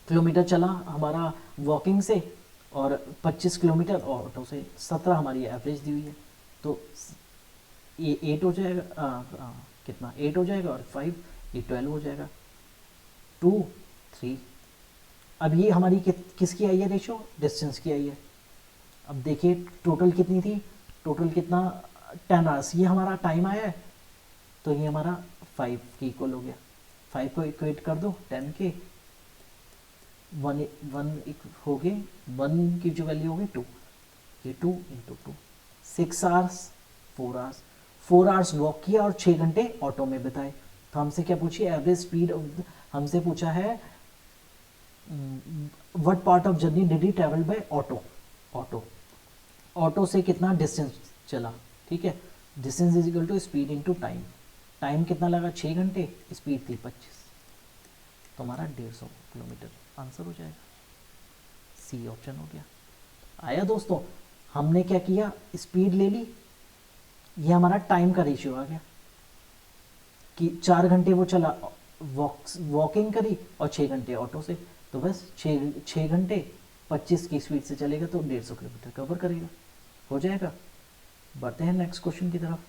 किलोमीटर चला हमारा वॉकिंग से, और 25 किलोमीटर ऑटो से, 17 हमारी एवरेज दी हुई है। तो ये 8 हो जाएगा, कितना 8 हो जाएगा, और 5 ये 12 हो जाएगा, 2 3। अब ये हमारी किसकी आई है रेशो, डिस्टेंस की आई है। अब देखिए टोटल कितनी थी, टोटल कितना 10 आवर्स, ये हमारा टाइम आया है, तो ये हमारा 5 की इक्वल हो गया। 5 को इक्वेट कर दो 10 के, 1 हो गए, 1 की जो वैल्यू हो गई 2, ये 2 into 2, 6 hours 4 hours, 4 hours walk किया और 6 घंटे ऑटो में बिताए। तो हमसे क्या पूछी, एवरेज स्पीड, हमसे पूछा है what part of journey did he travel by auto. Auto auto से कितना डिस्टेंस चला, ठीक है। Distance is equal to speed into time. Time कितना लगा 6 घंटे, स्पीड थी 25, तो हमारा 150 किलोमीटर आंसर हो जाएगा। सी ऑप्शन हो गया। आया दोस्तों, हमने क्या किया, स्पीड ले ली, ये हमारा टाइम का रेशियो आ गया कि 4 घंटे वो चला वॉकिंग करी और 6 घंटे ऑटो से, तो बस 6 घंटे 25 की स्पीड से चलेगा तो 150 किलोमीटर कवर करेगा, हो जाएगा। बढ़ते हैं नेक्स्ट क्वेश्चन की तरफ।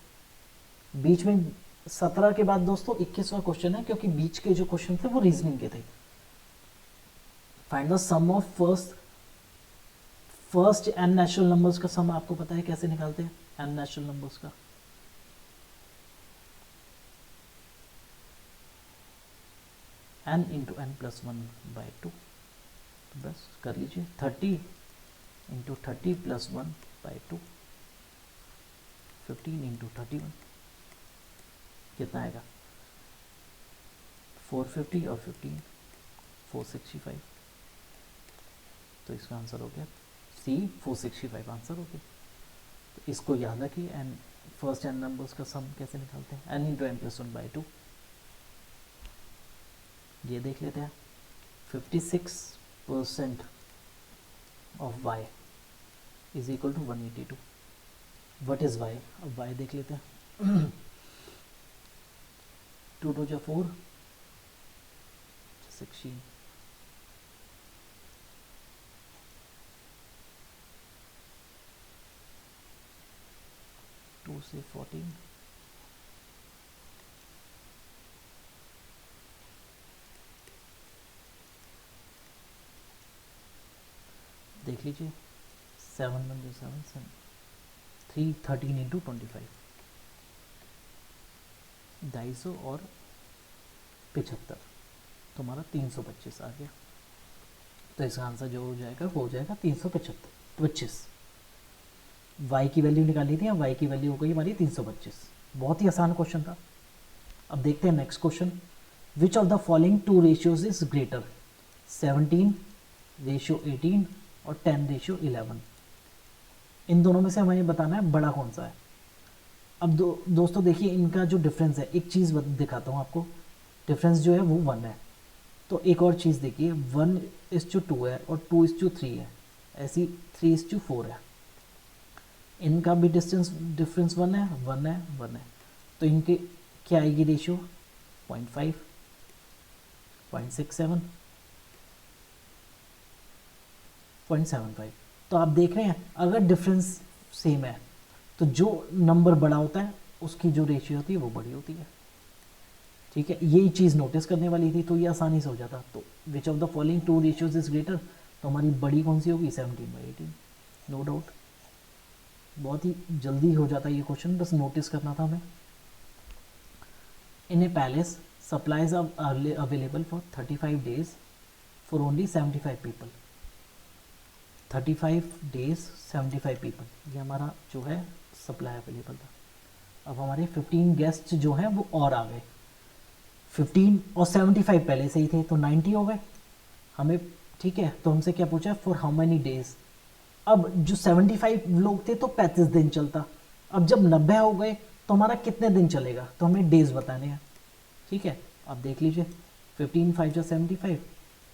बीच में 17 के बाद दोस्तों 21वां क्वेश्चन है, क्योंकि बीच के जो क्वेश्चन थे वो रीजनिंग के थे। Find the sum of first N natural numbers का सम आपको पता है कैसे निकालते हैं, एन नेचुरल नंबर्स का। n इंटू एन प्लस 1/2, तो बस कर लीजिए 30 इंटू 30 प्लस 1/2, 15 इंटू 31, कितना आएगा 450 और 15 465, तो इसका आंसर हो गया सी 465 आंसर हो गया। तो इसको याद रखिए, एन फर्स्ट एन नंबर्स का सम कैसे निकालते हैं, n इंटू एन प्लस 1/2। ये देख लेते हैं, 56% of y is equal to 182। What is y, अब y देख लेते हैं। 2 2 जा 4, 16, 2 से 14, देख लीजिए 7 1 जो 7 3 13 इंटू 25, 250 और 75, तो हमारा 325 आ गया। तो इसका आंसर जो हो जाएगा वो हो जाएगा 325। y की वैल्यू निकाली थी, y की वैल्यू हो गई हमारी 325। बहुत ही आसान क्वेश्चन था। अब देखते हैं next question. Which of the following two ratios is greater, 17:18 और 10:11। इन दोनों में से हमें बताना है बड़ा कौन सा है। अब दोस्तों देखिए इनका जो डिफरेंस है, एक चीज़ दिखाता हूँ आपको, डिफरेंस जो है वो 1 है। तो एक और चीज़ देखिए, 1:2 है और 2:3 है, ऐसी 3:4 है। इनका भी डिफरेंस 1 है 1 है 1 है, तो इनके क्या आएगी रेशियो, 0.5, 0.67, 0.75। तो आप देख रहे हैं अगर डिफरेंस सेम है तो जो नंबर बड़ा होता है उसकी जो रेशियो होती है वो बड़ी होती है, ठीक है। यही चीज़ नोटिस करने वाली थी, तो ये आसानी से हो जाता। तो which of the following two ratios is greater, तो हमारी बड़ी कौन सी होगी, 17/18, नो डाउट। बहुत ही जल्दी हो जाता है ये क्वेश्चन, बस नोटिस करना था हमें। In a palace supplies are available for 35 days for only 75 people. 35 days 75 people, ये हमारा जो है सप्लाई अवेलेबल था। अब हमारे 15 गेस्ट जो हैं वो और आ गए, 15 और 75 पहले से ही थे तो 90 हो गए हमें, ठीक है। तो हमसे क्या पूछा, फॉर हाउ मैनी डेज। अब जो 75 लोग थे तो 35 दिन चलता, अब जब 90 हो गए तो हमारा कितने दिन चलेगा, तो हमें डेज बताने हैं, ठीक है। आप देख लीजिए 15 5 जो 75,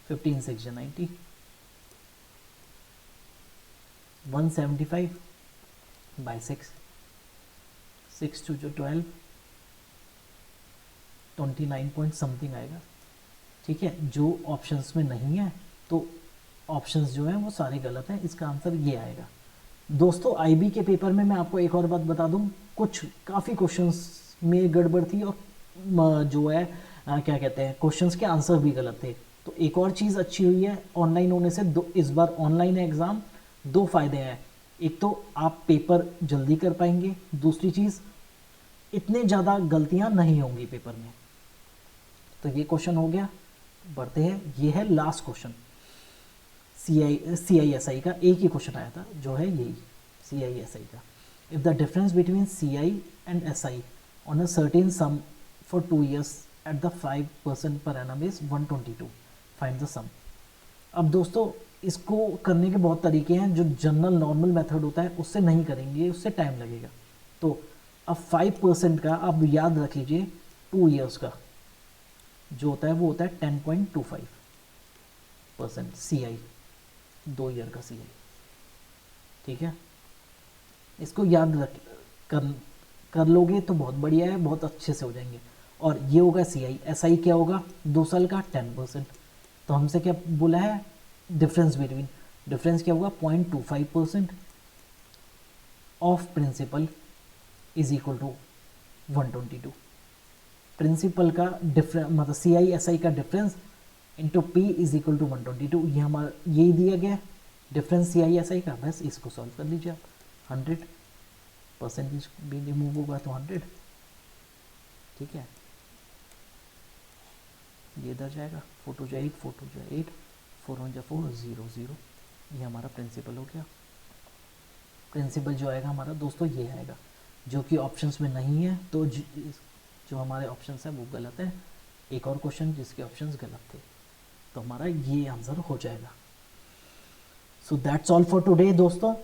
15 6 जो 90, 175 बाई 6, 6 2 जो 12, 29 पॉइंट समथिंग आएगा, ठीक है, जो ऑप्शंस में नहीं है तो ऑप्शंस जो हैं वो सारे गलत हैं, इसका आंसर ये आएगा। दोस्तों आईबी के पेपर में मैं आपको एक और बात बता दूं, कुछ काफ़ी क्वेश्चंस में गड़बड़ थी और जो है क्या कहते हैं, क्वेश्चंस के आंसर भी गलत थे। तो एक और चीज़ अच्छी हुई है ऑनलाइन होने से, दो इस बार ऑनलाइन है एग्ज़ाम, दो फायदे हैं। एक तो आप पेपर जल्दी कर पाएंगे, दूसरी चीज़ इतने ज़्यादा गलतियां नहीं होंगी पेपर में। तो ये क्वेश्चन हो गया, बढ़ते हैं। ये है लास्ट क्वेश्चन CISI का, एक ही क्वेश्चन आया था जो है यही CISI का। If the difference between CI and SI on a certain sum for 2 years at the 5% per annum is 122, find the sum. अब दोस्तों इसको करने के बहुत तरीके हैं, जो जनरल नॉर्मल मेथड होता है उससे नहीं करेंगे, उससे टाइम लगेगा। तो अब 5% का आप याद रख लीजिए, 2 years का जो होता है वो होता है 10.25% CI, 2 ईयर का CI। ठीक है, इसको याद रख कर लोगे तो बहुत बढ़िया है, बहुत अच्छे से हो जाएंगे। और ये होगा CI। SI क्या होगा, 2 साल का 10%। तो हमसे क्या बोला है, डिफरेंस बिटवीन, डिफरेंस क्या होगा 0.25% of principal is equal to 122। Principal का डिफरेंस मतलब CI/SI का difference into P is equal to 122, ये हमारा यही दिया गया डिफरेंस CI/SI का। बस इसको सॉल्व कर लीजिए आप। 100% भी रिमूव होगा तो 100, ठीक है। ये इधर जाएगा, 4 2 8, 4 2 8, 4 1 4, 0 0। ये हमारा प्रिंसिपल हो गया। प्रिंसिपल जो आएगा हमारा दोस्तों ये आएगा, जो कि ऑप्शंस में नहीं है, तो जो हमारे ऑप्शंस हैं वो गलत है। एक और क्वेश्चन जिसके ऑप्शंस गलत थे, तो हमारा ये आंसर हो जाएगा। So that's all for today दोस्तों।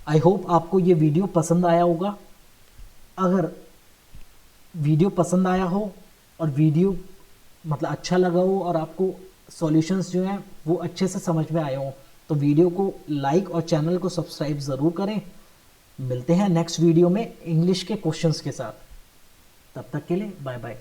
आई होप आपको ये वीडियो पसंद आया होगा। अगर वीडियो पसंद आया हो और वीडियो मतलब अच्छा लगा हो और आपको सॉल्यूशंस जो हैं वो अच्छे से समझ में आए हों, तो वीडियो को लाइक और चैनल को सब्सक्राइब ज़रूर करें। मिलते हैं नेक्स्ट वीडियो में इंग्लिश के क्वेश्चंस के साथ। तब तक के लिए बाय बाय।